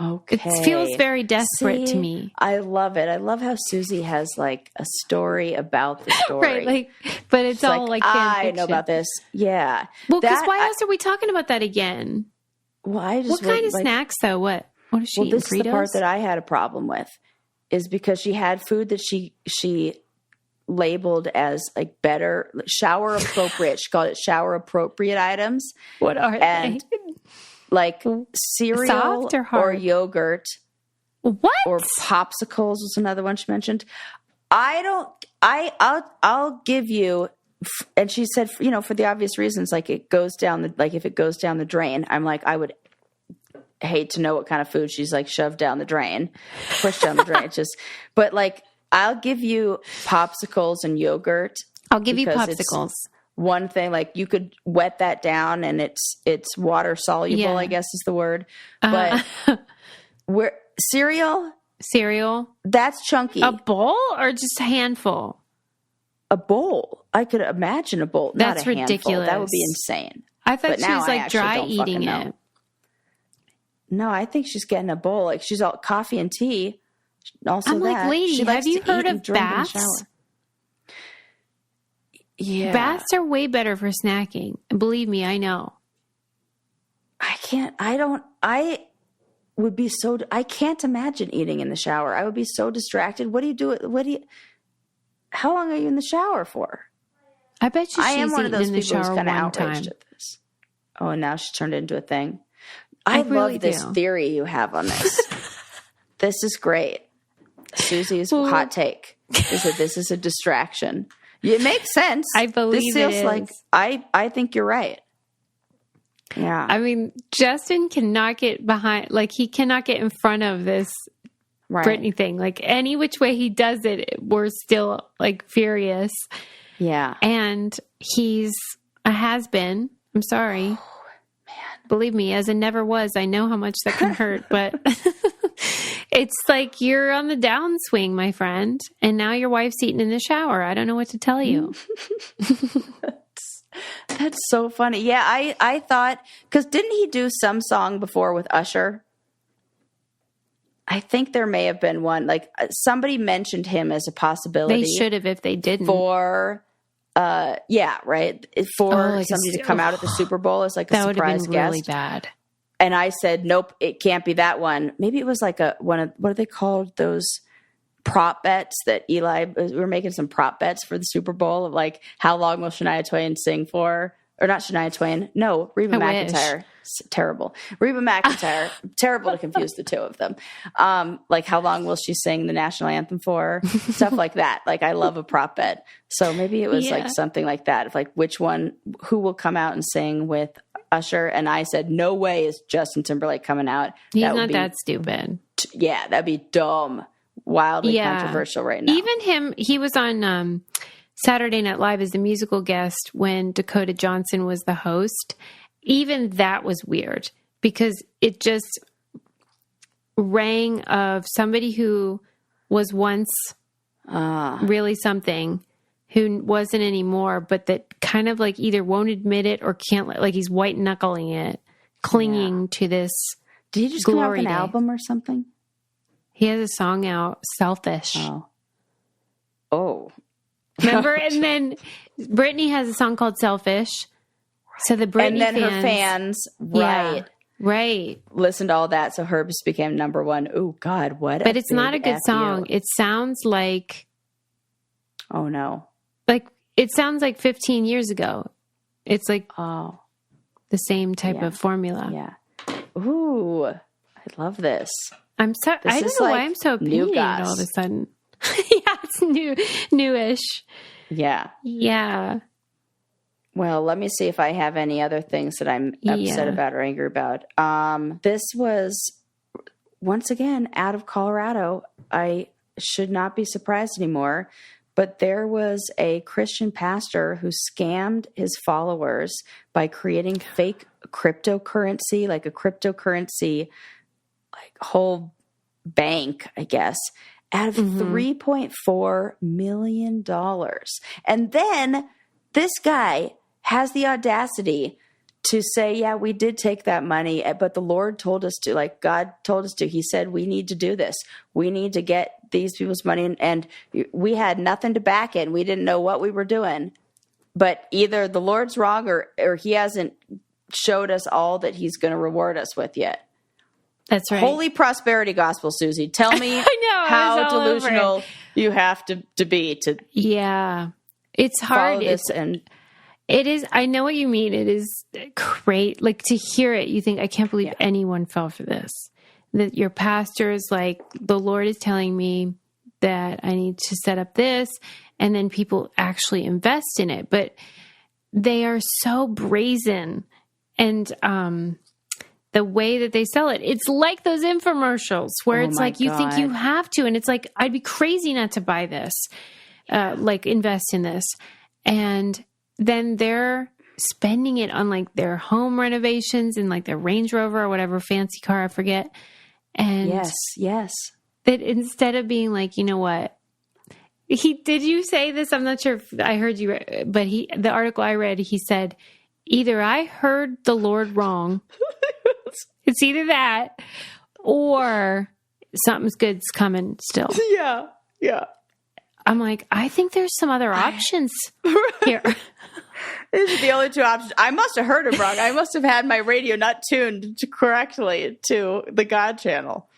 Okay. It feels very desperate to me. I love it. I love how Susie has like a story about the story. Right, like, but it's all like fan I fiction. know about this. Yeah. Well, because why else are we talking about that again? Well, I just what kind of snacks though? What is she eating? This Fritos? is the part that I had a problem with, is because she had food that she labeled as like better shower appropriate. She called it shower appropriate items. What are they? Like cereal Soft or hard? Or yogurt. What? Or popsicles was another one she mentioned. I'll give you, and she said, you know, for the obvious reasons, like if it goes down the drain, I'm like, I would hate to know what kind of food she's like shoved down the drain, pushed down the drain. But like, I'll give you popsicles and yogurt. I'll give you popsicles. One thing, like you could wet that down and it's water soluble, I guess is the word. But cereal, that's chunky. A bowl or just a handful? A bowl. I could imagine a bowl. That's not a ridiculous. Handful. That would be insane. I thought she was like dry eating it. No, I think she's getting a bowl. Like she's all coffee and tea. Also, I'm like, lady, have you heard of baths? Yeah. Baths are way better for snacking. Believe me, I know. I can't imagine eating in the shower. I would be so distracted. What do you do? How long are you in the shower for? I bet she's I am one of those in the people who's shower kind of one outraged time. at this. Oh, and now she's turned it into a thing. I really love this theory you have on this. This is great. Susie's hot take is that this is a distraction. It makes sense. I believe this feels it is. like I think you're right. Yeah. I mean, Justin cannot get behind, like he cannot get in front of this Britney thing. Like any which way he does it, we're still like furious. Yeah. And he's a has-been. I'm sorry. Oh, man. Believe me, as a never was, I know how much that can hurt, but it's like you're on the downswing, my friend, and now your wife's eating in the shower. I don't know what to tell you. That's so funny. Yeah, I thought, because didn't he do some song before with Usher? I think there may have been one. Like somebody mentioned him as a possibility. They should have if they didn't. For right. For somebody to come out at the Super Bowl as like a surprise guest. That would have been really bad. And I said, nope, it can't be that one. Maybe it was like what are they called? Those prop bets that we were making some prop bets for the Super Bowl of like, how long will Shania Twain sing for? Or not Shania Twain. No, Reba McEntire. Terrible. Reba McEntire. Terrible to confuse the two of them. Like how long will she sing the national anthem for? Stuff like that. Like I love a prop bet. So maybe it was like something like that. Of like who will come out and sing with Usher? And I said, no way is Justin Timberlake coming out. He's not that stupid. That'd be dumb. Wildly controversial right now. Even him, he was on Saturday Night Live as the musical guest when Dakota Johnson was the host. Even that was weird because it just rang of somebody who was once really something, who wasn't anymore, but that kind of like either won't admit it or can't, like he's white knuckling it, clinging to this. Did he just come out with an album or something? He has a song out, Selfish. Oh. Remember? And then Britney has a song called Selfish. So the Britney and then her fans, right. Right. Listen to all that. So Herbs became number one. Oh, God, what? But it's not a good song. It sounds like. Oh, no. Like, it sounds like 15 years ago. It's like the same type of formula. Yeah. Ooh, I love this. I don't know why I'm so opinionated all of a sudden. Yeah, it's newish. Yeah. Yeah. Well, let me see if I have any other things that I'm upset about or angry about. This was, once again, out of Colorado. I should not be surprised anymore. But there was a Christian pastor who scammed his followers by creating fake cryptocurrency, like a cryptocurrency, like whole bank, I guess, out of $3.4 million. And then this guy has the audacity to say, yeah, we did take that money, but the Lord told us to, like God told us to. He said, we need to do this. We need to get these people's money. And we had nothing to back it. And we didn't know what we were doing. But either the Lord's wrong or he hasn't showed us all that he's going to reward us with yet. That's right. Holy prosperity gospel, Susie. Tell me how delusional you have to be to it's hard. It is. I know what you mean. It is great. Like to hear it, you think, I can't believe anyone fell for this. That your pastor is like, the Lord is telling me that I need to set up this. And then people actually invest in it. But they are so brazen. And the way that they sell it, it's like those infomercials where it's like, you think you have to. And it's like, I'd be crazy not to buy this, like invest in this. And then they're spending it on like their home renovations and like their Range Rover or whatever fancy car, I forget. And yes. That instead of being like, you know what, did you say this? I'm not sure if I heard you, but the article I read, he said, either I heard the Lord wrong. It's either that or something's good's coming still. Yeah. I'm like, I think there's some other options here. These are the only two options. I must have heard him wrong. I must have had my radio not tuned correctly to the God channel.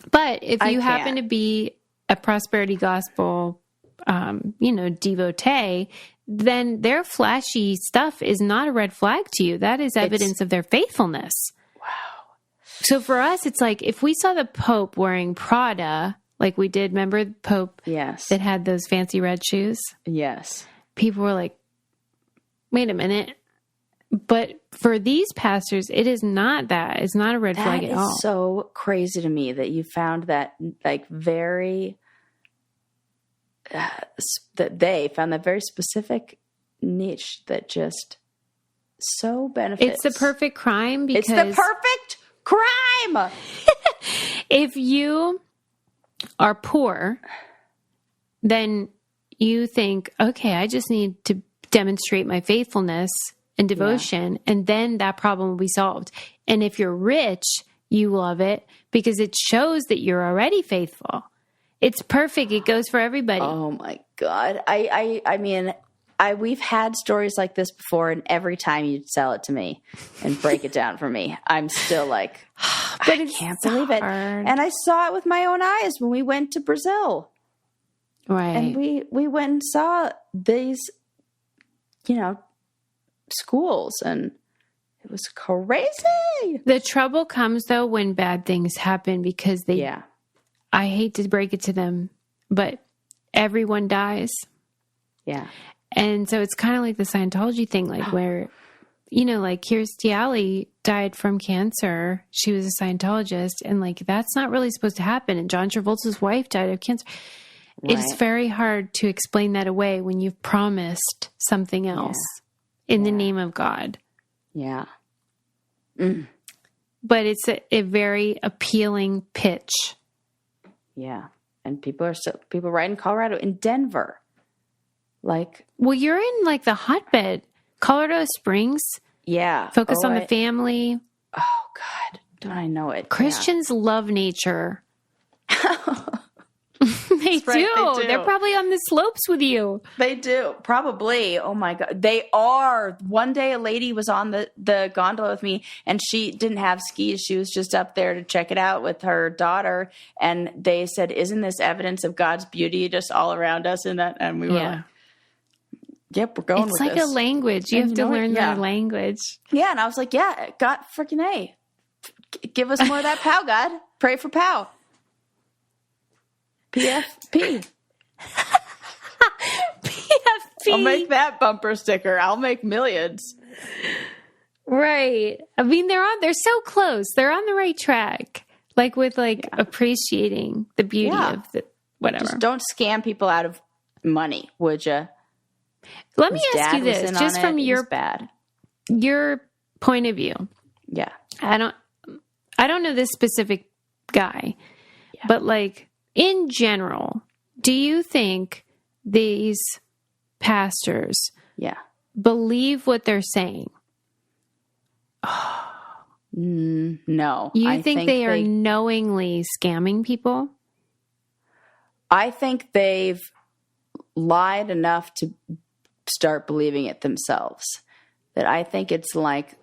But if you happen to be a prosperity gospel, devotee, then their flashy stuff is not a red flag to you. That is evidence of their faithfulness. Wow. So for us, it's like if we saw the Pope wearing Prada, like we did, remember the Pope that had those fancy red shoes? Yes. People were like, wait a minute. But for these pastors, it is not that. It's not a red flag at all. That is so crazy to me that you found that like very, that they found that very specific niche that just so benefits. It's the perfect crime because... It's the perfect crime! If you are poor, then you think, okay, I just need to demonstrate my faithfulness and devotion, and then that problem will be solved. And if you're rich, you love it because it shows that you're already faithful. It's perfect. It goes for everybody. Oh my God. I mean, we've had stories like this before, and every time you sell it to me and break it down for me, I'm still like, I can't believe it. And I saw it with my own eyes when we went to Brazil. Right. And we went and saw these, schools, and it was crazy. The trouble comes though when bad things happen because I hate to break it to them, but everyone dies. Yeah. And so it's kind of like the Scientology thing, like where, like Kirstie Alley died from cancer. She was a Scientologist, and like, that's not really supposed to happen. And John Travolta's wife died of cancer. Right. It's very hard to explain that away when you've promised something else in the name of God. Yeah. But it's a very appealing pitch. Yeah. And people right in Colorado, in Denver, Like, well, you're in like the hotbed, Colorado Springs. Yeah. Focus on the family. Oh God, don't I know it? Christians love nature. They do. They're probably on the slopes with you. They do. Probably. Oh my God. They are. One day a lady was on the gondola with me and she didn't have skis. She was just up there to check it out with her daughter. And they said, isn't this evidence of God's beauty just all around us? And we were like, yep, we're going with this. It's like a language. You have to learn their language. Yeah. And I was like, yeah, God freaking A. Give us more of that pow, God. Pray for pow. PFP. PFP. I'll make that bumper sticker. I'll make millions. Right. I mean, they're so close. They're on the right track. Like with appreciating the beauty of the whatever. Just don't scam people out of money, would you? Let me ask you this, just from your point of view. Yeah. I don't know this specific guy, but like in general, do you think these pastors believe what they're saying? No. You think they are knowingly scamming people? I think they've lied enough to start believing it themselves. That I think it's like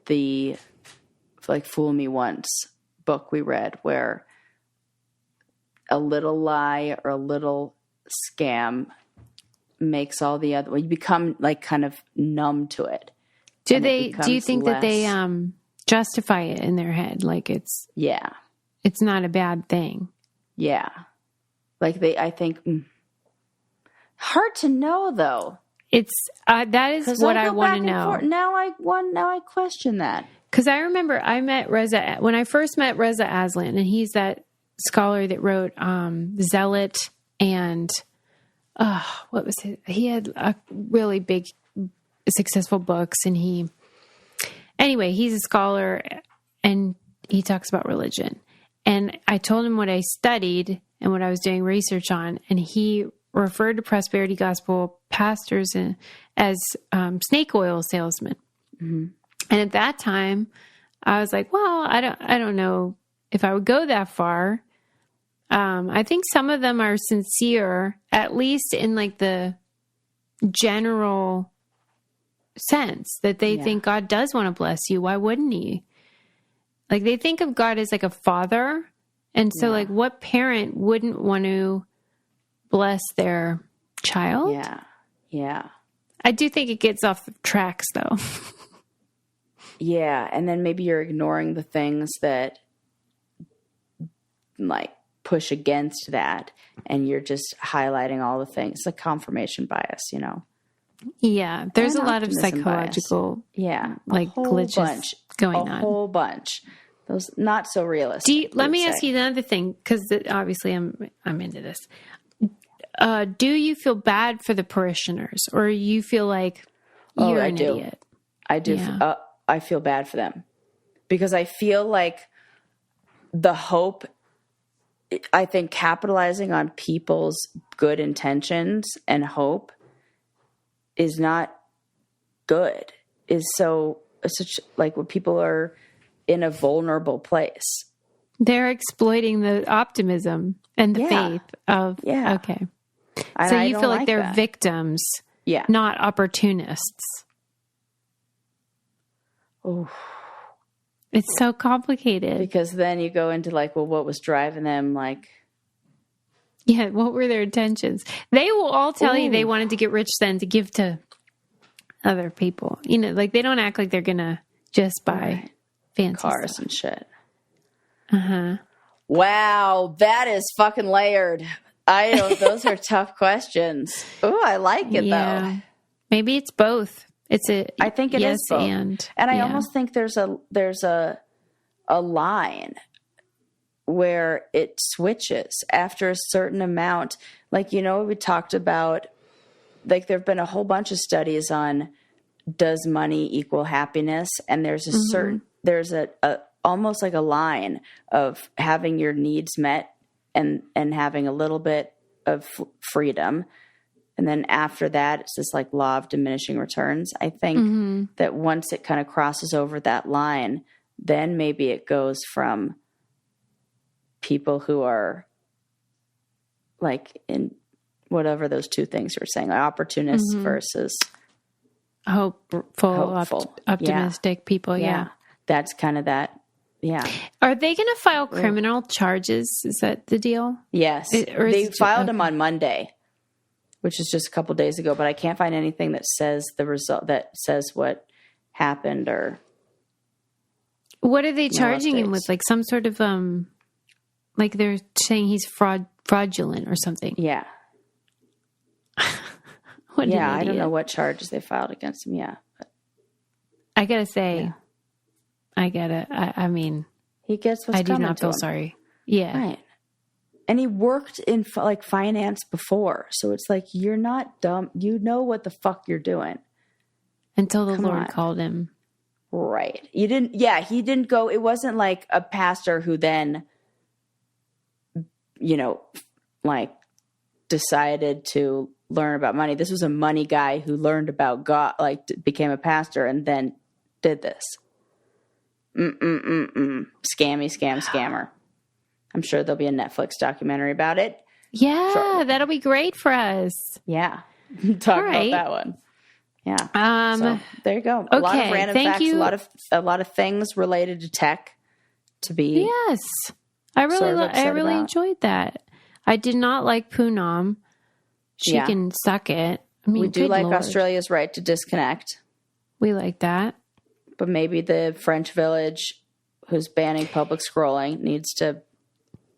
the Fool Me Once book we read, where a little lie or a little scam makes all the other. Well, you become like kind of numb to it. Do you think that they justify it in their head, like it's not a bad thing? Yeah, like I think. Hard to know though. It's that is what I want to know. Now I question that. Because I remember I met when I first met Reza Aslan, and he's that scholar that wrote Zealot and what was it? He had a really big, successful books, and he's a scholar, and he talks about religion. And I told him what I studied and what I was doing research on, and he referred to prosperity gospel pastors as snake oil salesmen. Mm-hmm. And at that time, I was like, well, I don't know if I would go that far. I think some of them are sincere, at least in like the general sense that they think God does want to bless you. Why wouldn't he? Like they think of God as like a father. And so like what parent wouldn't want to bless their child? Yeah. Yeah. I do think it gets off the tracks though. Yeah. And then maybe you're ignoring the things that like push against that. And you're just highlighting all the things. It's like confirmation bias, you know? Yeah. There's a lot of psychological like glitches going on. A whole bunch. Those not so realistic. Let me ask you another thing, because obviously I'm into this. Do you feel bad for the parishioners, or you feel like you're an idiot? I do. Yeah. I feel bad for them because I feel like the hope, I think capitalizing on people's good intentions and hope is not good. Is such like when people are in a vulnerable place. They're exploiting the optimism and the faith of, okay. And so you feel like they're victims, not opportunists. Oh, it's so complicated. Because then you go into like, well, what was driving them? Like, what were their intentions? They will all tell you they wanted to get rich then to give to other people. You know, like they don't act like they're going to just buy fancy cars stuff and shit. Uh-huh. Wow, that is fucking layered. Those are tough questions. Oh, I like it though. Maybe it's both. I think it is both. And I almost think there's a line where it switches after a certain amount. Like, you know, we talked about, like, there've been a whole bunch of studies on does money equal happiness? And there's a certain, there's a almost like a line of having your needs met and having a little bit of freedom. And then after that, it's this like law of diminishing returns. I think that once it kind of crosses over that line, then maybe it goes from people who are like in whatever those two things you were saying, like opportunists versus hopeful. Optimistic people. Yeah. That's kind of that. Yeah. Are they going to file criminal charges? Is that the deal? Yes. They filed them on Monday, which is just a couple days ago, but I can't find anything that says the result, that says what happened or. What are they charging him with? Like some sort of, like they're saying he's fraudulent or something. Yeah. I don't know what charges they filed against him. Yeah. But, I gotta say, I mean, he gets what's coming to him. I do not feel sorry. Yeah. Right. And he worked in like finance before. So it's like, you're not dumb. You know what the fuck you're doing. Until the Lord called him. Right. He didn't go. It wasn't like a pastor who then, like decided to learn about money. This was a money guy who learned about God, like became a pastor and then did this. Scammer. I'm sure there'll be a Netflix documentary about it. Yeah, shortly. That'll be great for us. Yeah. Talk about that one. Yeah. So there you go. A lot of random facts, a lot of things related to tech to be. Yes. I really enjoyed that. I did not like Poonam. She can suck it. I mean, we do like Australia's right to disconnect. We like that. But maybe the French village who's banning public scrolling needs to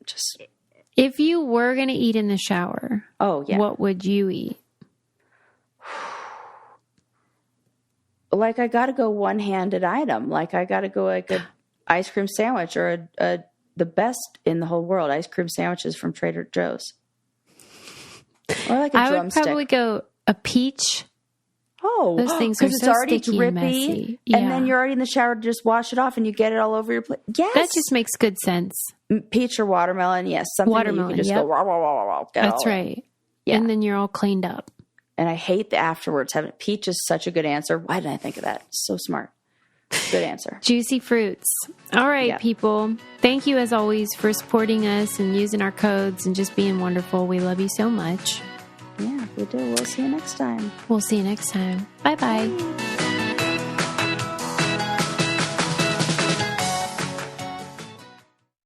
just. If you were going to eat in the shower, what would you eat? Like, I got to go one-handed item. Like, I got to go like a ice cream sandwich or the best in the whole world, ice cream sandwiches from Trader Joe's. Or like a drumstick. I would probably go a peach. Oh, those things are so it's already drippy, and then you're already in the shower to just wash it off, and you get it all over your plate. Yes, that just makes good sense. Peach or watermelon, yes, something that you can just go. Rah, rah, rah, rah, That's right. Yeah, and then you're all cleaned up. And I hate the afterwards. Peach is such a good answer. Why didn't I think of that? So smart. Good answer. Juicy fruits. All right, people. Thank you as always for supporting us and using our codes and just being wonderful. We love you so much. Yeah, we do. We'll see you next time. Bye-bye.